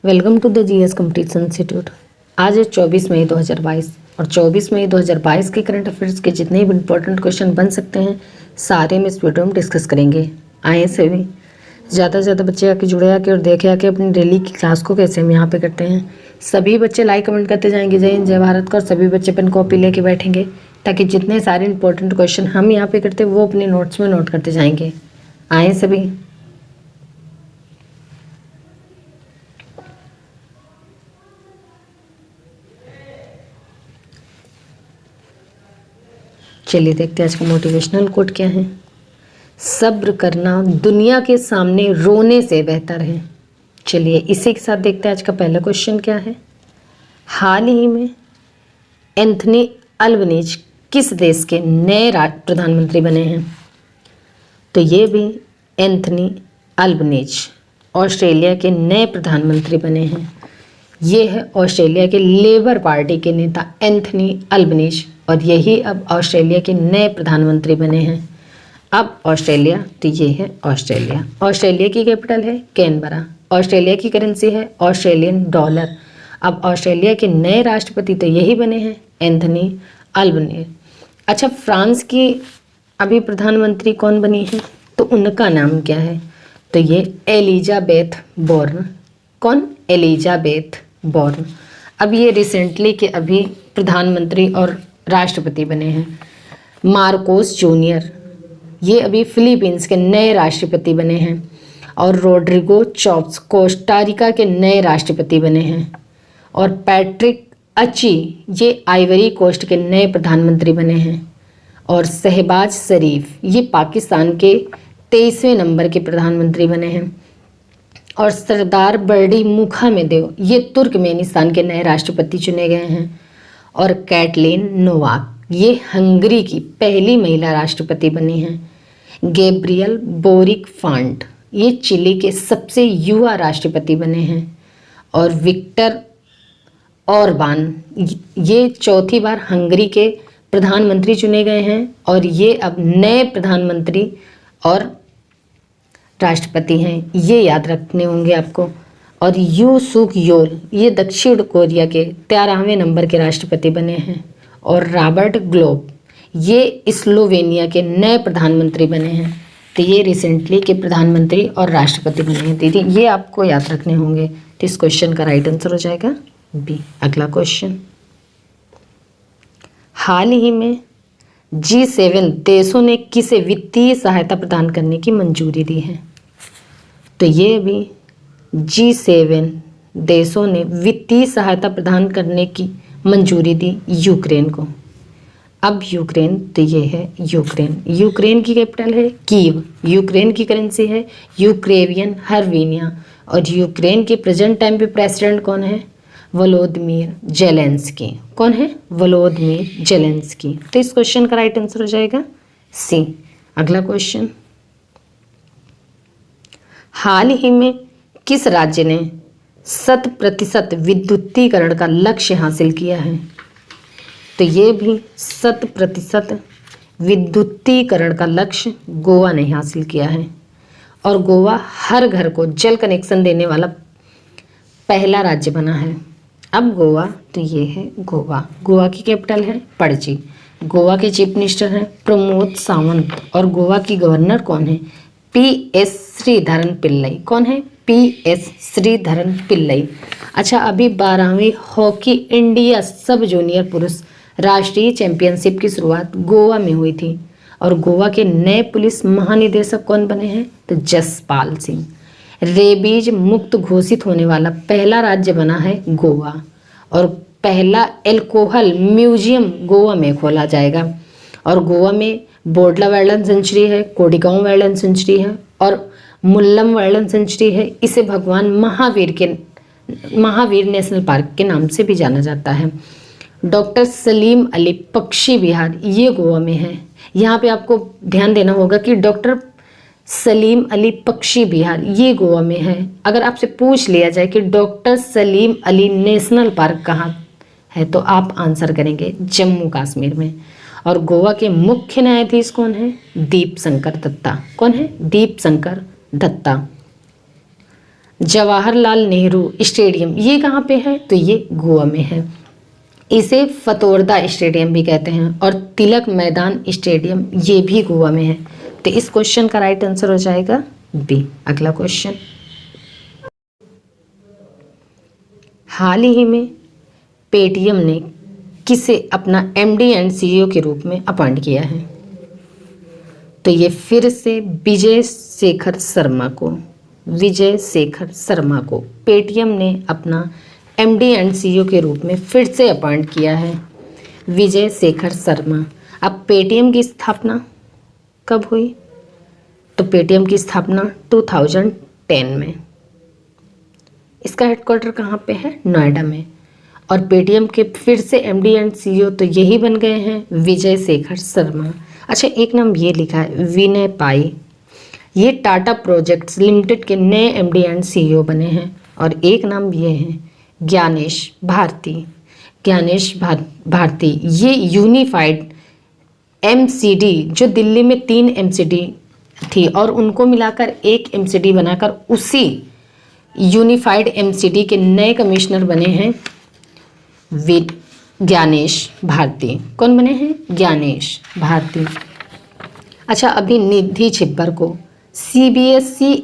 Welcome to the GS competition institute. आज है 24 मई 2022 और 24 मई 2022 के करंट अफेयर्स के जितने भी इंपॉर्टेंट क्वेश्चन बन सकते हैं सारे हम इस वीडियो में डिस्कस करेंगे। आए सभी ज़्यादा से ज़्यादा बच्चे आके जुड़े आके और देखे आके अपनी डेली की क्लास को कैसे हम यहाँ पे करते हैं। सभी बच्चे लाइक कमेंट करते जाएंगे जय हिंद जय भारत का, और सभी बच्चे पेन कॉपी लेके बैठेंगे ताकि जितने सारे इंपॉर्टेंट क्वेश्चन हम यहाँ पे करते हैं वो अपने नोट्स में नोट करते जाएंगे। आए सभी। चलिए देखते हैं आज का मोटिवेशनल कोट क्या है। सब्र करना दुनिया के सामने रोने से बेहतर है। चलिए इसी के साथ देखते हैं आज का पहला क्वेश्चन क्या है। हाल ही में एंथनी अल्बनीज किस देश के नए प्रधानमंत्री बने हैं? तो ये भी एंथनी अल्बनीज ऑस्ट्रेलिया के नए प्रधानमंत्री बने हैं। ये है ऑस्ट्रेलिया के लेबर पार्टी के नेता एंथनी अल्बनीज, और यही अब ऑस्ट्रेलिया के नए प्रधानमंत्री बने हैं। अब ऑस्ट्रेलिया, तो ये है ऑस्ट्रेलिया। ऑस्ट्रेलिया की कैपिटल है कैनबरा। ऑस्ट्रेलिया की करेंसी है ऑस्ट्रेलियन डॉलर। अब ऑस्ट्रेलिया के नए राष्ट्रपति तो यही बने हैं एंथनी अल्बनीज। अच्छा, फ्रांस की अभी प्रधानमंत्री कौन बनी है? तो उनका नाम क्या है? तो ये एलिजाबेथ बोर्न। कौन? Elisabeth Borne. अब ये रिसेंटली के अभी प्रधानमंत्री और राष्ट्रपति बने हैं। मार्कोस जूनियर, ये अभी फिलीपींस के नए राष्ट्रपति बने हैं। और रोड्रिगो चॉप्स कोस्टारिका के नए राष्ट्रपति बने हैं। और पैट्रिक अची, ये आइवरी कोस्ट के नए प्रधानमंत्री बने हैं। और शहबाज शरीफ, ये पाकिस्तान के 23वें नंबर के प्रधानमंत्री बने हैं। और सरदार बर्डी मुखामेदेव, ये तुर्कमेनिस्तान के नए राष्ट्रपति चुने गए हैं। और कैटलिन नोवाक, ये हंगरी की पहली महिला राष्ट्रपति बनी हैं। गैब्रियल बोरिक फांट, ये चिली के सबसे युवा राष्ट्रपति बने हैं। और विक्टर ऑरबान, ये चौथी बार हंगरी के प्रधानमंत्री चुने गए हैं और ये अब नए प्रधानमंत्री और राष्ट्रपति हैं। ये याद रखने होंगे आपको। और यू सुक योल, ये दक्षिण कोरिया के 13वें नंबर के राष्ट्रपति बने हैं। और रॉबर्ट ग्लोब, ये स्लोवेनिया के नए प्रधानमंत्री बने हैं। तो ये रिसेंटली के प्रधानमंत्री और राष्ट्रपति बने हैं दीदी, ये आपको याद रखने होंगे। तो इस क्वेश्चन का राइट आंसर हो जाएगा बी। अगला क्वेश्चन, हाल ही में G7 देशों ने किसे वित्तीय सहायता प्रदान करने की मंजूरी दी है? तो ये भी G7 देशों ने वित्तीय सहायता प्रदान करने की मंजूरी दी यूक्रेन को। अब यूक्रेन, तो ये है यूक्रेन। यूक्रेन की कैपिटल है कीव। यूक्रेन की करेंसी है यूक्रेवियन हर्विनिया। और यूक्रेन के प्रेजेंट टाइम पे प्रेसिडेंट कौन है? Volodymyr Zelensky. कौन है? Volodymyr Zelensky. तो इस क्वेश्चन का राइट आंसर हो जाएगा सी। अगला क्वेश्चन, हाल ही में किस राज्य ने 100% विद्युतीकरण का लक्ष्य हासिल किया है? तो ये भी 100% विद्युतीकरण का लक्ष्य गोवा ने हासिल किया है। और गोवा हर घर को जल कनेक्शन देने वाला पहला राज्य बना है। अब गोवा, तो ये है गोवा। गोवा की कैपिटल है पणजी। गोवा के चीफ मिनिस्टर हैं प्रमोद सावंत। और गोवा की गवर्नर कौन है? PS श्रीधरन पिल्लई। कौन है? PS श्रीधरन पिल्लई। अच्छा, अभी 12वीं हॉकी इंडिया सब जूनियर पुरुष राष्ट्रीय चैंपियनशिप की शुरुआत गोवा में हुई थी। और गोवा के नए पुलिस महानिदेशक कौन बने हैं? तो जसपाल सिंह। रेबीज मुक्त घोषित होने वाला पहला राज्य बना है गोवा। और पहला एल्कोहल म्यूजियम गोवा में खोला जाएगा। और गोवा में बोडला वाइल्ड सेंचुरी है, कोडिगांव वाइल्ड सेंचुरी है और मुल्लम वाइल्ड सेंचुरी है। इसे भगवान महावीर नेशनल पार्क के नाम से भी जाना जाता है। डॉक्टर सलीम अली पक्षी विहार, ये गोवा में है। यहाँ पे आपको ध्यान देना होगा कि डॉक्टर सलीम अली पक्षी विहार ये गोवा में है। अगर आपसे पूछ लिया जाए कि doctor Salim Ali national park कहाँ है, तो आप आंसर करेंगे जम्मू कश्मीर में। और गोवा के मुख्य न्यायाधीश कौन है? दीप शंकर दत्ता। कौन है? दीप शंकर दत्ता। जवाहरलाल नेहरू स्टेडियम ये कहाँ पे है? तो ये गोवा में है। इसे फतोरदा स्टेडियम भी कहते हैं और तिलक मैदान स्टेडियम ये भी गोवा में है। तो इस क्वेश्चन का राइट आंसर हो जाएगा बी। अगला क्वेश्चन, हाल ही में पेटीएम ने किसे अपना एमडी एंड सीईओ के रूप में अपॉइंट किया है? तो ये फिर से विजय शेखर शर्मा को पेटीएम ने अपना एमडी एंड सीईओ के रूप में फिर से अपॉइंट किया है, विजय शेखर शर्मा। अब पेटीएम की स्थापना कब हुई? तो पेटीएम की स्थापना 2010 में। इसका हेडक्वार्टर कहाँ पे है? नोएडा में। और पेटीएम के फिर से एमडी एंड सीईओ तो यही बन गए हैं, विजय शेखर शर्मा। अच्छा, एक नाम ये लिखा है विनय पाई, ये टाटा प्रोजेक्ट्स लिमिटेड के नए एमडी एंड सीईओ बने हैं। और एक नाम ये है ज्ञानेश भारती, ये यूनिफाइड एमसीडी, जो दिल्ली में 3 एमसीडी थी और उनको मिलाकर एक एमसीडी बनाकर उसी यूनिफाइड एमसीडी के नए कमिश्नर बने हैं ज्ञानेश भारती। कौन बने हैं? ज्ञानेश भारती। अच्छा, अभी निधि छिब्बर को सीबीएसई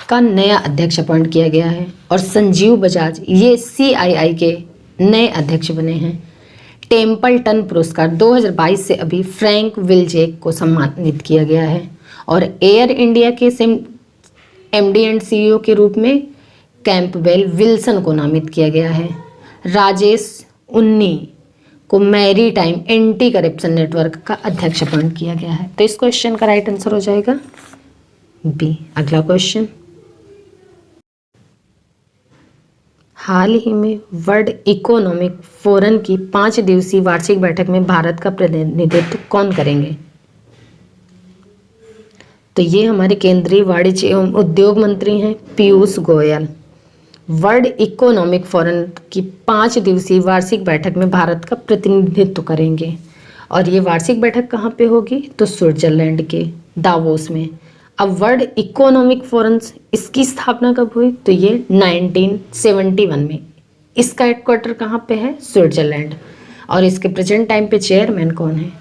का नया अध्यक्ष अपॉइंट किया गया है और संजीव बजाज ये सीआईआई के नए अध्यक्ष बने हैं। टेम्पल्टन पुरस्कार 2022 से अभी फ्रैंक विलजेक को सम्मानित किया गया है। और एयर इंडिया के एमडी एंड सीईओ के रूप में कैंपबेल विल्सन को नामित किया गया है। राजेश उन्नी को maritime anti corruption network का अध्यक्ष अपॉइंट किया गया है। तो इस क्वेश्चन का राइट आंसर हो जाएगा बी। अगला क्वेश्चन, हाल ही में वर्ल्ड इकोनॉमिक फोरम की 5 दिवसीय वार्षिक बैठक में भारत का प्रतिनिधित्व कौन करेंगे? तो ये हमारे केंद्रीय वाणिज्य एवं उद्योग मंत्री हैं Piyush Goyal. World economic forum की 5 दिवसीय वार्षिक बैठक में भारत का प्रतिनिधित्व करेंगे। और ये वार्षिक बैठक कहाँ पे होगी? तो स्विट्जरलैंड के दावोस में। अब वर्ल्ड इकोनॉमिक फोरम इसकी स्थापना कब हुई? तो ये 1971 में। इसका हेडक्वार्टर कहाँ पे है? स्विट्जरलैंड। और इसके प्रेजेंट टाइम पे चेयरमैन कौन है?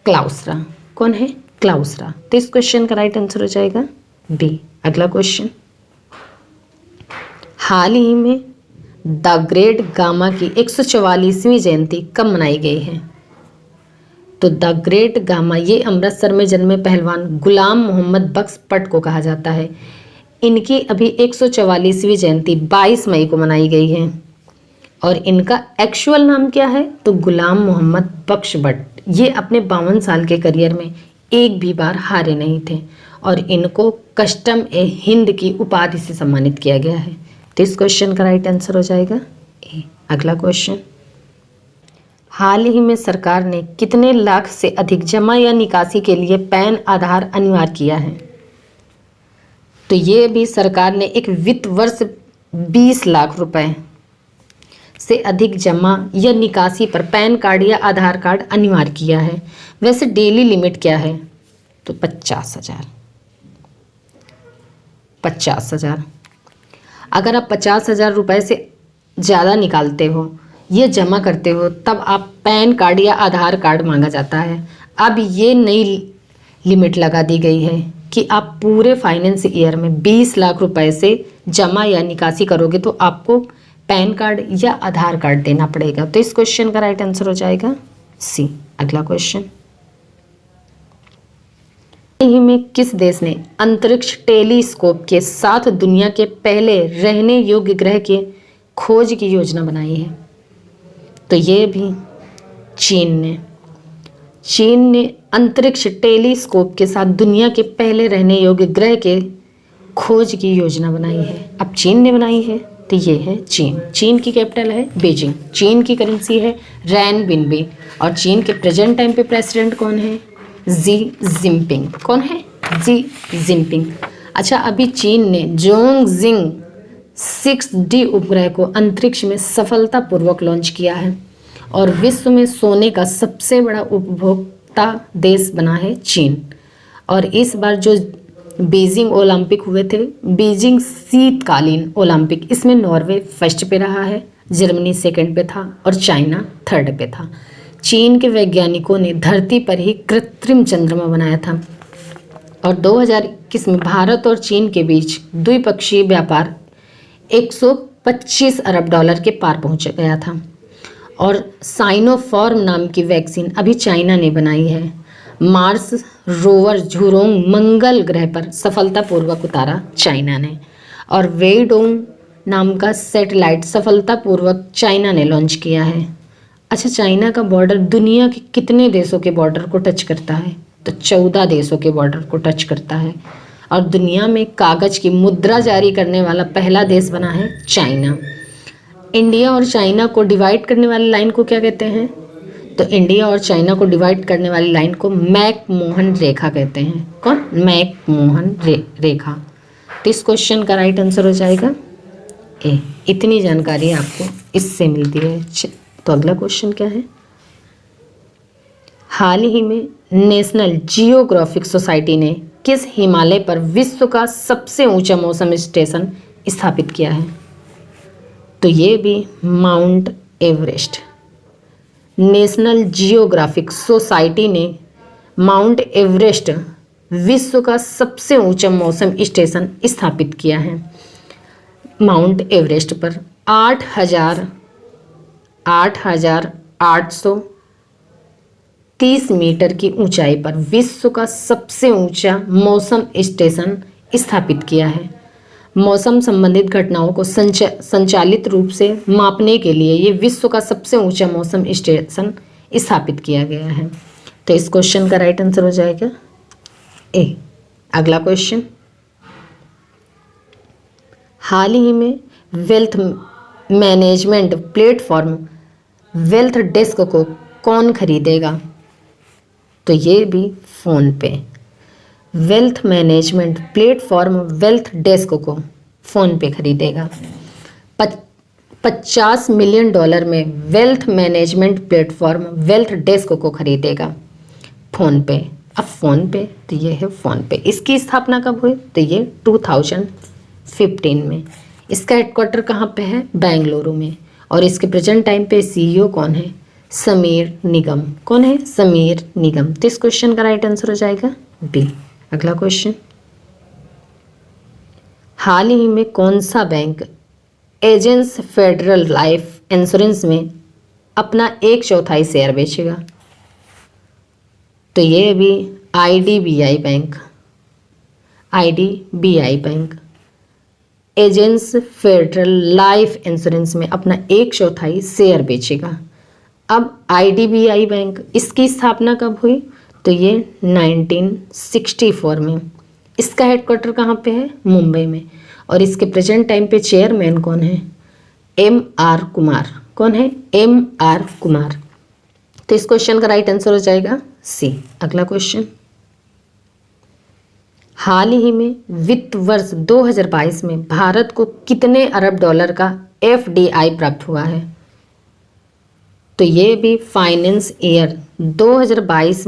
क्लाउसरा। कौन है? क्लाउसरा। तो इस क्वेश्चन का राइट आंसर हो जाएगा बी। अगला क्वेश्चन, हाल ही में द ग्रेट गामा की 144वीं जयंती कब मनाई गई है? तो द ग्रेट गामा ये अमृतसर में जन्मे पहलवान गुलाम मोहम्मद बख्श पट को कहा जाता है। इनकी अभी 144वीं जयंती 22 मई को मनाई गई है। और इनका एक्चुअल नाम क्या है? तो गुलाम मोहम्मद बख्श भट्ट। ये अपने 52 साल के करियर में एक भी बार हारे नहीं थे और इनको कस्टम ए हिंद की उपाधि से सम्मानित किया गया है। तो इस क्वेश्चन का राइट आंसर हो जाएगा ए। अगला क्वेश्चन, हाल ही में सरकार ने कितने लाख से अधिक जमा या निकासी के लिए पैन आधार अनिवार्य किया है? तो ये भी सरकार ने एक वित्त वर्ष 20 लाख रुपए से अधिक जमा या निकासी पर पैन कार्ड या आधार कार्ड अनिवार्य किया है। वैसे डेली लिमिट क्या है? तो 50,000। अगर आप 50,000 रुपये से ज़्यादा निकालते हो, ये जमा करते हो, तब आप पैन कार्ड या आधार कार्ड मांगा जाता है। अब ये नई लिमिट लगा दी गई है कि आप पूरे फाइनेंस ईयर में 20 लाख रुपए से जमा या निकासी करोगे तो आपको पैन कार्ड या आधार कार्ड देना पड़ेगा। तो इस क्वेश्चन का राइट आंसर हो जाएगा सी। अगला क्वेश्चन, ही में किस देश ने अंतरिक्ष टेलीस्कोप के साथ दुनिया के पहले रहने योग्य ग्रह के खोज की योजना बनाई है? तो ये भी चीन ने अंतरिक्ष टेलीस्कोप के साथ दुनिया के पहले रहने योग्य ग्रह के खोज की योजना बनाई है। अब चीन ने बनाई है तो ये है चीन की कैपिटल है बीजिंग। चीन की करेंसी है रैनबिनबी। और चीन के प्रेजेंट टाइम पे प्रेसिडेंट कौन है? Xi Jinping. कौन है? Xi Jinping. अच्छा, अभी चीन ने जोंगजिंग 6D उपग्रह को अंतरिक्ष में सफलतापूर्वक लॉन्च किया है और विश्व में सोने का सबसे बड़ा उपभोक्ता देश बना है चीन। और इस बार जो बीजिंग ओलंपिक हुए थे, बीजिंग शीतकालीन ओलंपिक, इसमें नॉर्वे फर्स्ट पे रहा है, जर्मनी सेकंड पे था और चाइना थर्ड पे था। चीन के वैज्ञानिकों ने धरती पर ही कृत्रिम चंद्रमा बनाया था। और 2021 में भारत और चीन के बीच द्विपक्षीय व्यापार 125 अरब डॉलर के पार पहुंच गया था। और साइनोफॉर्म नाम की वैक्सीन अभी चाइना ने बनाई है। मार्स रोवर झुरोंग मंगल ग्रह पर सफलतापूर्वक उतारा चाइना ने। और वेइडोंग नाम का सैटेलाइट सफलतापूर्वक चाइना ने लॉन्च किया है। अच्छा, चाइना का बॉर्डर दुनिया के कितने देशों के बॉर्डर को टच करता है? तो 14 देशों के बॉर्डर को टच करता है। और दुनिया में कागज की मुद्रा जारी करने वाला पहला देश बना है चाइना। इंडिया और चाइना को डिवाइड करने वाली लाइन को क्या कहते हैं? तो इंडिया और चाइना को डिवाइड करने वाली लाइन को मैक-मोहन रेखा कहते हैं। कौन? मैक-मोहन रेखा। तो इस क्वेश्चन का राइट आंसर हो जाएगा ए। इतनी जानकारी आपको इससे मिलती है। तो अगला क्वेश्चन क्या है? हाल ही में नेशनल जियोग्राफिक सोसाइटी ने किस हिमालय पर विश्व का सबसे ऊंचा मौसम स्टेशन स्थापित किया है? तो ये भी mount Everest. National geographic society ने माउंट एवरेस्ट विश्व का सबसे ऊंचा मौसम स्टेशन स्थापित किया है। माउंट एवरेस्ट पर 8,830 मीटर की ऊंचाई पर विश्व का सबसे ऊंचा मौसम स्टेशन स्थापित किया है। मौसम संबंधित घटनाओं को संचालित रूप से मापने के लिए ये विश्व का सबसे ऊंचा मौसम स्टेशन स्थापित किया गया है। तो इस क्वेश्चन का राइट आंसर हो जाएगा ए। अगला क्वेश्चन, हाल ही में wealth management platform wealth desk को कौन खरीदेगा? तो ये भी फ़ोन पे। Wealth management platform wealth desk को फ़ोन पे खरीदेगा। 50 मिलियन डॉलर में wealth management platform wealth desk को खरीदेगा फ़ोन पे। अब फ़ोन पे, तो ये है फ़ोन पे। इसकी स्थापना कब हुई? तो ये 2015 में। इसका हेडक्वार्टर कहाँ पे है? बेंगलुरु में। और इसके प्रेजेंट टाइम पे सीईओ कौन है? समीर निगम। कौन है? समीर निगम। तो इस क्वेश्चन का राइट आंसर हो जाएगा बी। अगला क्वेश्चन, हाल ही में कौन सा bank agency federal life insurance में अपना 1/4 शेयर बेचेगा? तो ये भी IDBI bank. IDBI bank agency federal life insurance में अपना 1/4 शेयर बेचेगा। अब IDBI बैंक, इसकी स्थापना कब हुई? तो ये 1964 में। इसका हेडक्वार्टर कहाँ पे है? मुंबई में। और इसके प्रेजेंट टाइम पे चेयरमैन कौन है? MR कुमार। कौन है? MR कुमार। तो इस क्वेश्चन का राइट आंसर हो जाएगा सी। अगला क्वेश्चन, हाल ही में वित्त वर्ष 2022 में भारत को कितने अरब डॉलर का FDI प्राप्त हुआ है? तो ये भी फाइनेंस ईयर 2022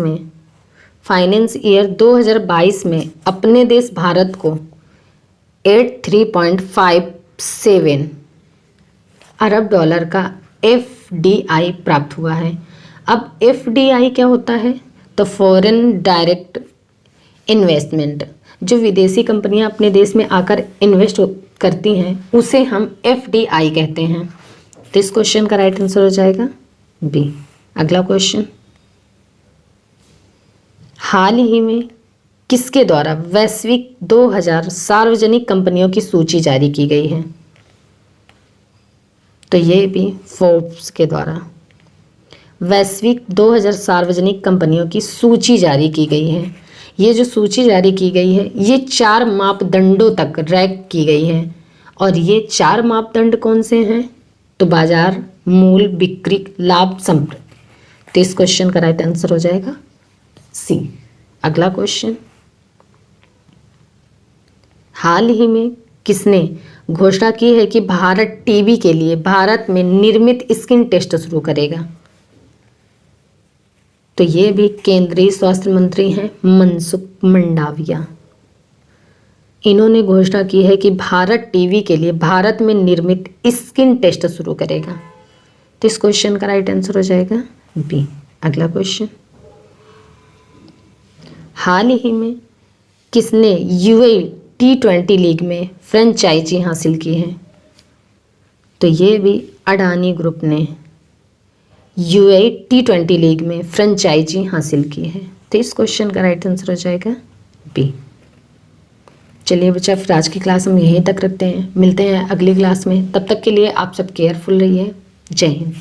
में अपने देश भारत को 83.57 अरब डॉलर का FDI प्राप्त हुआ है। अब FDI क्या होता है? तो फॉरेन डायरेक्ट इन्वेस्टमेंट। जो विदेशी कंपनियां अपने देश में आकर इन्वेस्ट करती हैं उसे हम FDI कहते हैं। तो इस क्वेश्चन का राइट आंसर हो जाएगा बी। अगला क्वेश्चन, हाल ही में किसके द्वारा वैश्विक 2000 सार्वजनिक कंपनियों की सूची जारी की गई है? तो ये भी फोर्ब्स के द्वारा वैश्विक 2000 सार्वजनिक कंपनियों की सूची जारी की गई है। ये जो सूची जारी की गई है ये 4 मापदंडों तक रैंक की गई है। और ये 4 मापदंड कौन से हैं? तो बाजार, मूल, बिक्री, लाभ, संपत्ति। तो इस क्वेश्चन का राइट आंसर हो जाएगा सी। अगला क्वेश्चन, हाल ही में किसने घोषणा की है कि भारत टीबी के लिए भारत में निर्मित स्किन टेस्ट शुरू करेगा? तो ये भी केंद्रीय स्वास्थ्य मंत्री हैं मनसुख मंडाविया। इन्होंने घोषणा की है कि भारत टीवी के लिए भारत में निर्मित स्किन टेस्ट शुरू करेगा। तो इस क्वेश्चन का राइट आंसर हो जाएगा बी। अगला क्वेश्चन, हाल ही में किसने यूएई T20 लीग में फ्रेंचाइजी हासिल की है? तो ये भी अडानी ग्रुप ने यूएई T20 लीग में फ्रेंचाइजी हासिल की है। तो इस क्वेश्चन का राइट आंसर हो जाएगा बी। चलिए बच्चा, फिर आज की क्लास हम यहीं तक रखते हैं, मिलते हैं अगली क्लास में। तब तक के लिए आप सब केयरफुल रहिए। जय हिंद।